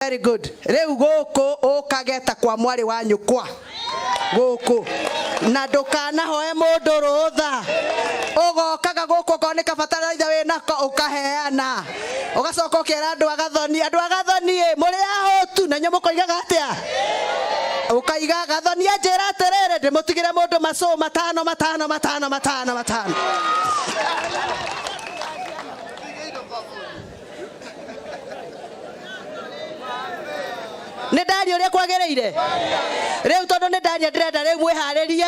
Very good. Reu goko ukageta kwa mwari wa nyukwa. Goko. Na ndukana hoe mundu rutha. Ugokaga goko koneka bataraitha we nako ukaheana. Ugacoka ukera andu agathoni muri ahotu na nyo mukoigaga atia. Ukaiga agathoni anjira atirire ndimutigire mundu maso matano. Nedari uria kwagereire riu tondu nedari ndirenda riu mwiharirie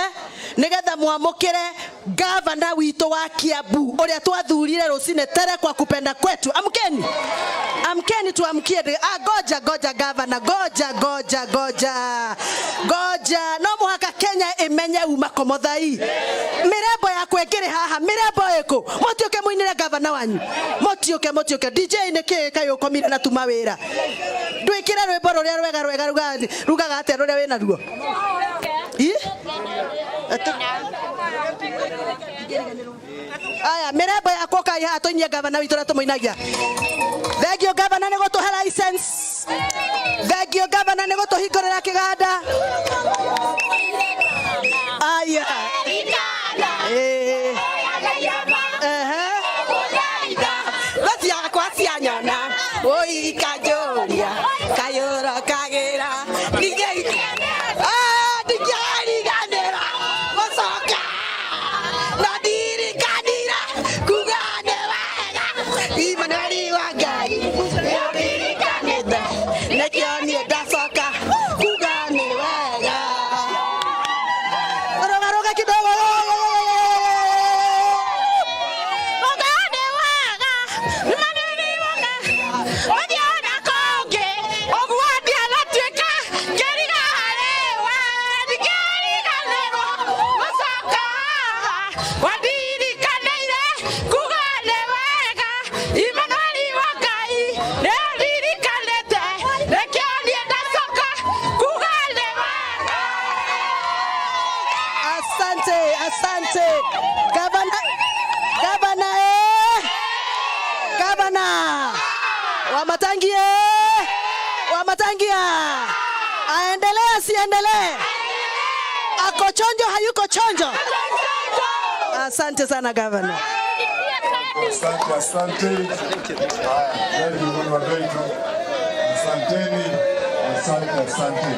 nigetha mwamukire gavana wito wa Kiambu uria twathurire rucine tere kwa kupenda kwetu. Amkeni tuamkie. Goja gavana, goja no muhaka Kenya imenye uma komothai mirembo ya kwengire haha mirembo eko motioke muinire gavana wanyu motioke DJ niki kayo komire na tuma wira ndwikire rwimbo ruria rwega rugaga atia ruria wina ruo aya mirembo yakwa kai ha toinie gavana witu na tumuinagia. Thank you gavana ni gutuhe license. Thank you gavana ni gutuhingurira kiganda. Aya Latia kwa sianyana oi kajoria kayoro kagera nigei digari ganera mosoka nadiri kanira kugane wega imanari wagai nadiri kaneda nekioni dasoka kugane wega roga kidogo Asante Gavana Wamatangia aendelee siendelee, ako chonjo hayuko chonjo. Asante sana gavana. Asante. Asante.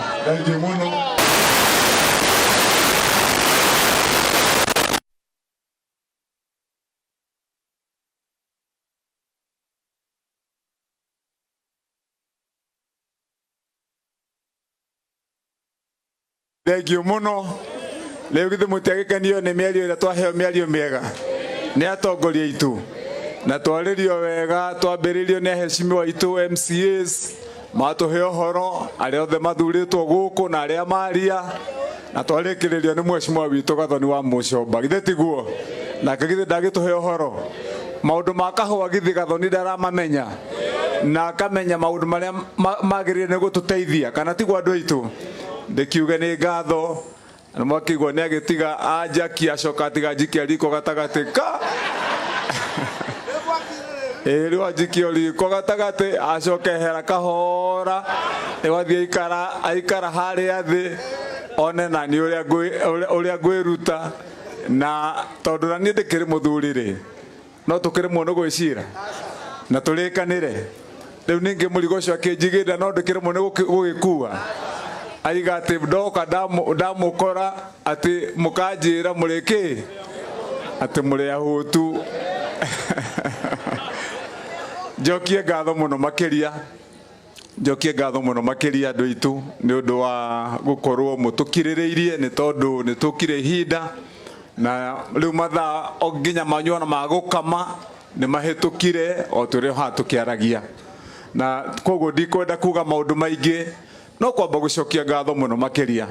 Thengio muno. Leo githe mutiagikanio ni miario ira twaheo miario miega ni atongoria itu na twaririo wega twambiririo ni aheshimiwa itu MCAs matuhe uhoro aria othe mathuritwo guku na aria maria na twarikiririo ni mheshimiwa witu gathoni wa Mucomba githe tiguo na githe ndagituhe uhoro maundu makahwa githe gathoni ndaramamenya na akamenya maundu maria magirire ni gututeithia kana tigwa andu aitu ndikiuge ni ngatho na mwakigwa ni agitiga ajaki acoka tiga njiki aliko gatagati ka ero ajiki aliko gatagati acoke hera kahora ewathie aikara haria thi one na ni uria ngwiruta na tondu na ni ndikiri muthurire no tukiri muno gwicira na tulikanire riu ningi murigo cio akinjigida no ndikiri muno gugikua aiga ati ndoka ndamukora ati mukanjira muriki ati muri ahutu jokie ngatho muno makiria andu itu ni undu wa gukorwo mutukiririirie ni tondu ni tukire hinda na riu mathaa onginya manyona magukama ni mahitukire o turi ha tukiaragia na koguo ndikwenda kuga maundu maingi no kwamba gucokia ngatho muno makiria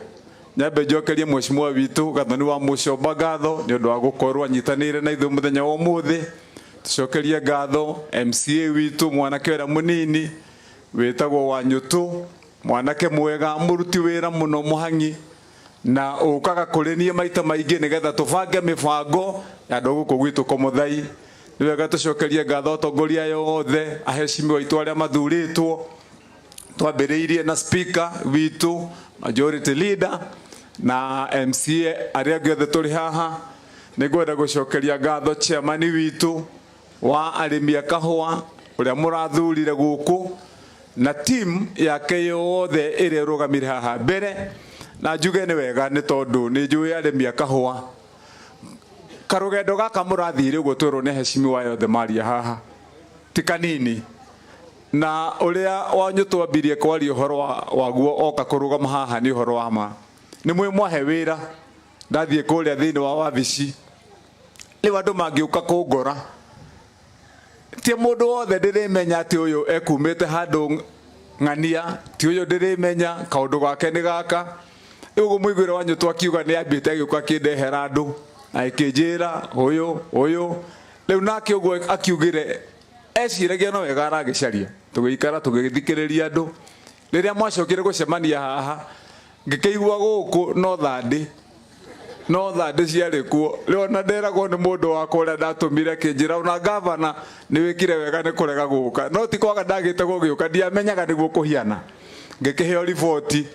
nyambe njokerie mheshimiwa witu gathoni wa Mucomba ngatho ni undu wa gukorwo anyitanire na ithu muthenya wa umuthi tucokerie ngatho MCA witu mwanake wera munini wetagwo Wanyutu mwanake mwega muruti wira muno muhangi na ukaga kurinie maita maingi nigetha tubange mibango ya ndogo kugwitu komothai niwega tucokerie ngatho tongoria yothe aheshimiwa itu aria mathuritwo twambĩrĩirie na speaker witũ, majority leader na MCA arĩa othe tũrĩ haha. Nĩngwenda gũcokeria ngatho chairman witũ wa arĩmi a kahũa ũrĩa mũrathurire gũkũ na team yake yothe ĩrĩa ĩrũgamire haha mbere, na njuge nĩ wega nĩ tondũ nĩ njũĩ arĩmi a kahũa karũgendo gaka mũrathire ũguo twĩrwo nĩ heshimiwa yothe maria haha ti kanini, na ũrĩa wanyu twambirie kwaria ũhoro waguo oka kũrũgama haha nĩ ũhoro wa ma. Nĩ mwĩ mwahe wĩra ndathiĩ kũrĩa thĩinĩ wa wabici, rĩu andũ mangĩũka kũngora ti mũndũ wothe ndĩrĩmenya atĩ ũyũ ekumĩte handũ ng'ania, ti ũyũ ndĩrĩmenya kaũndũ gake nĩ gaka. Rĩu ũguo mũiguĩre wanyu twakiuga nĩ ambĩte agĩũka akĩndehera andũ na akĩnjĩra ũyũ. Rĩu nake ũguo akiugire eciragia no wega aragĩcaria, tũgĩikara tũgĩthikĩrĩria andũ. Rĩrĩa mwacokire gũcemania haha ngĩkĩigua gũkũ no thandĩ ciarĩ kuo. Rĩu ona nderagwo nĩ mũndũ wakwa ũrĩa ndatũmire akĩnjĩra ona ngavana nĩ wĩkire wega nĩ kũrega gũka, no ti kwaga ndagĩte gũgĩũka, ndiamenyaga nĩguo kũhiana. Ngĩkĩheo riboti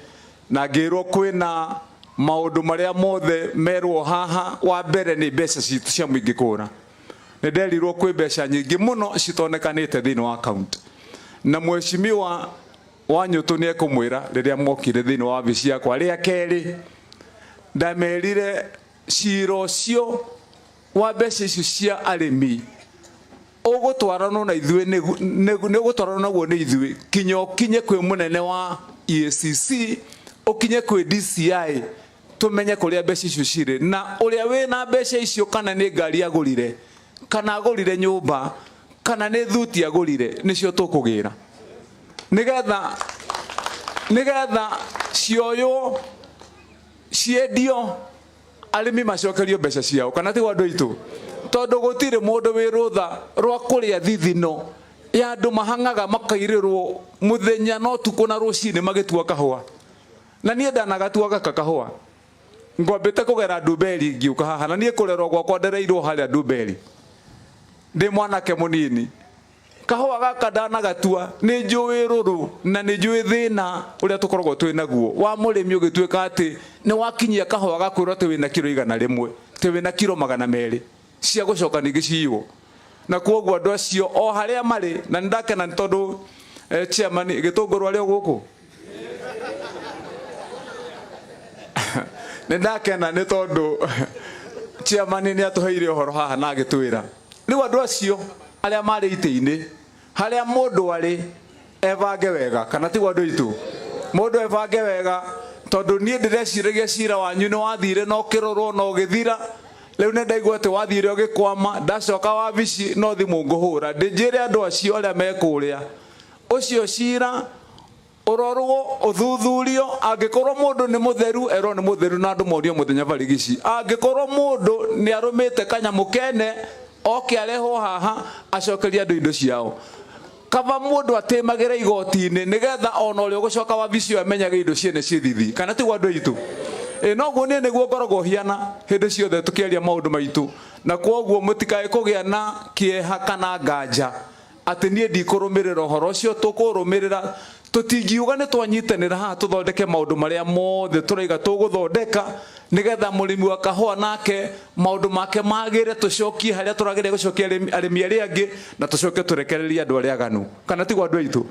na ngĩrwo kwĩna maũndũ marĩa mothe merwo haha. Wa mbere nĩ mbeca citũ cia mũingĩ kũra. Nĩ nderirwo kwĩ mbeca nyingĩ mũno citonekanĩte thĩinĩ wa account, na mheshimiwa Wanyũtũ nĩ ekũmwĩra rĩrĩa mokire thĩinĩ wa wabici yakwa rĩa kerĩ. Ndamerire cira ũcio wa mbeca icio cia arĩmi ũgũtwaranwo na ithuĩ nĩ ũgũtwaranwo naguo nĩ ithuĩ kinya ũkinye kwĩ mũnene wa EACC, ũkinye kwĩ DCI, tũmenye kũrĩa mbeca icio cirĩ, na ũrĩa wĩna mbeca icio kana nĩ ngari agũrire kana agũrire nyũmba kana nĩ thuti agũrire nĩcio tũkũgĩra, nĩgetha cioywo ciendio arĩmi macokerio mbeca ciao, kana ti andũ aitũ. Tondũ gũtirĩ mũndũ wĩ rũtha rwa kũrĩa thithino ya andũ mahang'aga makairĩrwo mũthenya no tukũ na rũcinĩ magĩtua kahũa. Na niĩ ndanagatua gaka kahũa, ngwambĩte kũgera Ndumberi ngiũka haha, na niĩ kũrerwo gwakwa ndereirwo harĩa Ndumberi ndĩ mwanake mũnini. Kahũa gaka ndanagatua, nĩ njũĩ rũrũ na nĩ njũĩ thĩna ũrĩa tũkoragwo twĩ naguo wa mũrĩmi ũgĩtuĩka atĩ nĩ wakinyia kahũa gakwĩrwo atĩ wĩna kiro 100, atĩ wĩna kiro 200 cia gũcoka ningĩ ciywo. Na kuoguo andũ acio o harĩa marĩ, na nĩndakena nĩ tondũ chairman Gĩtũngũrũ arĩ o gũkũ nĩndakena nĩ tondũ chairman nĩ atũheire ũhoro haha na agĩtwĩra rĩu andũ acio arĩa marĩ itĩ-inĩ harĩa mũndũ arĩ ebange wega, kana ti andũ aitũ, mũndũ ebange wega, tondũ niĩ ndĩreciragia cira wanyu nĩ wathire na ũkĩrorwo na ũgĩthira. Rĩu nĩ ndaigua atĩ wathire ũgĩkwama, ndacoka wabici no thimũ ngũhũra ndĩnjĩre andũ acio arĩa mekũrĩa ũcio cira ũrorwo ũthuthurio. Angĩkorwo mũndũ nĩ mũtheru erwo nĩ mũtheru na andũ morio mũthenya barigici. Angĩkorwo mũndũ nĩ arũmĩte kanyamũ kene oke arehwo haha acokeria andũ indo ciao. Kaba mũndũ atĩmagĩra igoti-inĩ nĩgetha ona ũrĩa ũgũcoka wabici ĩyo amenyage indo ciene ciĩthithi, kana ti andũ aitũ. Noguo niĩ nĩguo ngoragwo hiana hĩndĩ ciothe tũkĩaria maũndũ maitũ, na kuoguo mũtikae kũgĩa na kĩeha kana nganja atĩ niĩ ndikũrũmĩrĩra ũhoro ũcio. Tũkũrũmĩrĩra, tũtingiuga nĩ twanyitanĩra haha tũthondeke maũndũ marĩa mothe tũraiga tũgũthondeka nĩgetha mũrĩmi wa kahũa nake maũndũ make magĩre, tũcokie harĩa tũragĩrĩire gũcokia arĩmi arĩa angĩ na tũcoke tũrekererie andũ arĩa aganu, kana ti andũ aitũ.